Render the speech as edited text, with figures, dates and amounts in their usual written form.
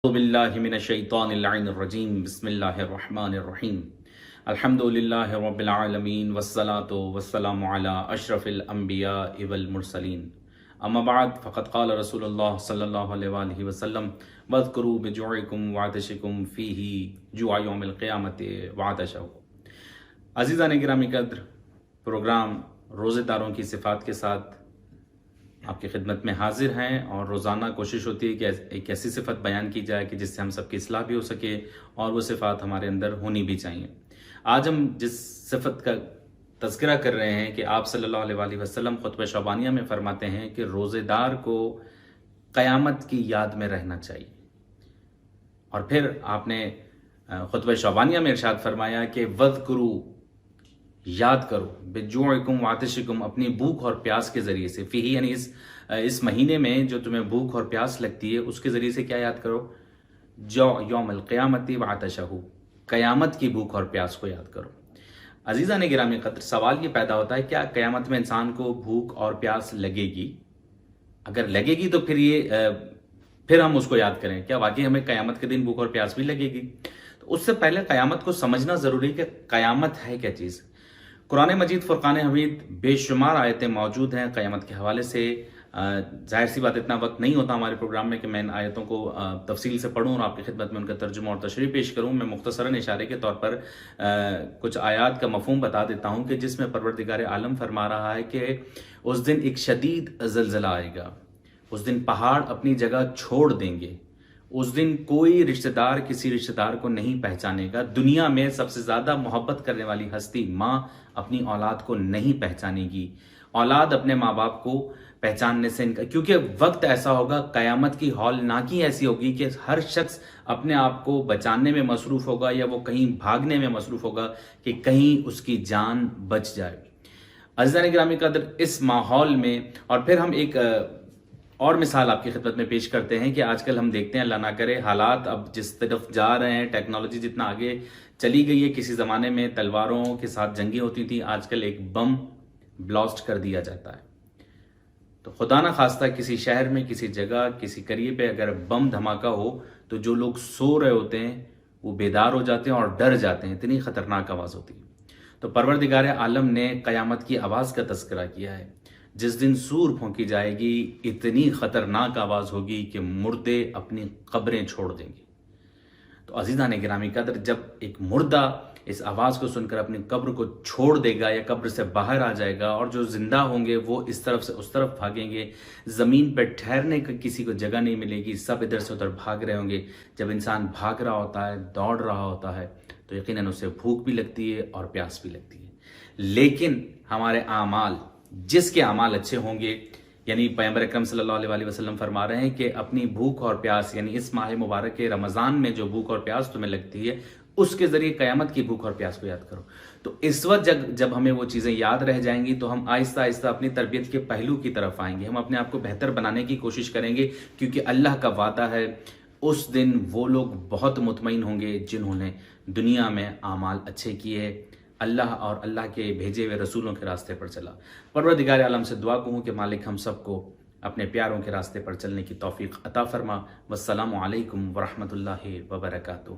باللہ من الشیطان اللعین الرجیم بسم اللہ الرحمن الرحیم الحمدللہ رب العالمین والصلاة والسلام علی اشرف الانبیاء والمرسلین اما بعد فقد قال رسول اللہ صلی اللہ علیہ وآلہ وسلم واذکروا بجوعکم وعطشکم فیہ جوع یوم القیامت وعطشہ۔ عزیزان گرامی قدر، پروگرام روزے داروں کی صفات کے ساتھ آپ کی خدمت میں حاضر ہیں، اور روزانہ کوشش ہوتی ہے کہ ایک ایسی صفت بیان کی جائے کہ جس سے ہم سب کی اصلاح بھی ہو سکے اور وہ صفات ہمارے اندر ہونی بھی چاہیے۔ آج ہم جس صفت کا تذکرہ کر رہے ہیں کہ آپ صلی اللہ علیہ وآلہ وسلم خطبہ شعبانیہ میں فرماتے ہیں کہ روزے دار کو قیامت کی یاد میں رہنا چاہیے، اور پھر آپ نے خطبہ شعبانیہ میں ارشاد فرمایا کہ وَذْكُرُوا، یاد کرو، بِجُوعِكُمْ وَعَطِشِكُمْ، اپنی بھوک اور پیاس کے ذریعے سے، فیہ یعنی اس مہینے میں جو تمہیں بھوک اور پیاس لگتی ہے اس کے ذریعے سے کیا یاد کرو؟ جو یوم القیامت وعطشہ، قیامت کی بھوک اور پیاس کو یاد کرو۔ عزیزان گرامی قدر، سوال یہ پیدا ہوتا ہے کیا قیامت میں انسان کو بھوک اور پیاس لگے گی؟ اگر لگے گی تو پھر ہم اس کو یاد کریں، کیا واقعی ہمیں قیامت کے دن بھوک اور پیاس بھی لگے گی؟ تو اس سے پہلے قیامت کو سمجھنا ضروری کہ قیامت ہے کیا چیز۔ قرآن مجید فرقان حمید بے شمار آیتیں موجود ہیں قیامت کے حوالے سے۔ ظاہر سی بات، اتنا وقت نہیں ہوتا ہمارے پروگرام میں کہ میں ان آیتوں کو تفصیل سے پڑھوں اور آپ کی خدمت میں ان کا ترجمہ اور تشریح پیش کروں۔ میں مختصراً اشارے کے طور پر کچھ آیات کا مفہوم بتا دیتا ہوں کہ جس میں پروردگار عالم فرما رہا ہے کہ اس دن ایک شدید زلزلہ آئے گا، اس دن پہاڑ اپنی جگہ چھوڑ دیں گے، اس دن کوئی رشتہ دار کسی رشتہ دار کو نہیں پہچانے گا۔ دنیا میں سب سے زیادہ محبت کرنے والی ہستی ماں اپنی اولاد کو نہیں پہچانے گی، اولاد اپنے ماں باپ کو پہچاننے سے کیونکہ وقت ایسا ہوگا، قیامت کی ہولناکی ایسی ہوگی کہ ہر شخص اپنے آپ کو بچانے میں مصروف ہوگا یا وہ کہیں بھاگنے میں مصروف ہوگا کہ کہیں اس کی جان بچ جائے۔ عزیزان گرامی قدر، اس ماحول میں، اور پھر ہم ایک اور مثال آپ کی خدمت میں پیش کرتے ہیں کہ آج کل ہم دیکھتے ہیں، اللہ نہ کرے، حالات اب جس طرف جا رہے ہیں، ٹیکنالوجی جتنا آگے چلی گئی ہے، کسی زمانے میں تلواروں کے ساتھ جنگیں ہوتی تھیں، آج کل ایک بم بلاسٹ کر دیا جاتا ہے۔ تو خدا نہ خواستہ کسی شہر میں، کسی جگہ، کسی قریب پہ اگر بم دھماکہ ہو تو جو لوگ سو رہے ہوتے ہیں وہ بیدار ہو جاتے ہیں اور ڈر جاتے ہیں، اتنی خطرناک آواز ہوتی ہے۔ تو پروردگار عالم نے قیامت کی آواز کا تذکرہ کیا ہے۔ جس دن سور پھونکی جائے گی، اتنی خطرناک آواز ہوگی کہ مردے اپنی قبریں چھوڑ دیں گے۔ تو عزیزان گرامی قدر، جب ایک مردہ اس آواز کو سن کر اپنی قبر کو چھوڑ دے گا یا قبر سے باہر آ جائے گا، اور جو زندہ ہوں گے وہ اس طرف سے اس طرف بھاگیں گے، زمین پہ ٹھہرنے کا کسی کو جگہ نہیں ملے گی، سب ادھر سے ادھر بھاگ رہے ہوں گے۔ جب انسان بھاگ رہا ہوتا ہے، دوڑ رہا ہوتا ہے، تو یقیناً اسے بھوک بھی لگتی ہے اور پیاس بھی لگتی ہے۔ لیکن ہمارے اعمال، جس کے اعمال اچھے ہوں گے، یعنی پیغمبر اکرم صلی اللہ علیہ وسلم فرما رہے ہیں کہ اپنی بھوک اور پیاس، یعنی اس ماہ مبارک کے رمضان میں جو بھوک اور پیاس تمہیں لگتی ہے، اس کے ذریعے قیامت کی بھوک اور پیاس کو یاد کرو۔ تو اس وقت جب ہمیں وہ چیزیں یاد رہ جائیں گی تو ہم آہستہ آہستہ اپنی تربیت کے پہلو کی طرف آئیں گے، ہم اپنے آپ کو بہتر بنانے کی کوشش کریں گے، کیونکہ اللہ کا وعدہ ہے اس دن وہ لوگ بہت مطمئن ہوں گے جنہوں نے دنیا میں اعمال اچھے کیے، اللہ اور اللہ کے بھیجے ہوئے رسولوں کے راستے پر چلا۔ پروردگار عالم سے دعا کروں کہ مالک ہم سب کو اپنے پیاروں کے راستے پر چلنے کی توفیق عطا فرما۔ والسلام علیکم ورحمۃ اللہ وبرکاتہ۔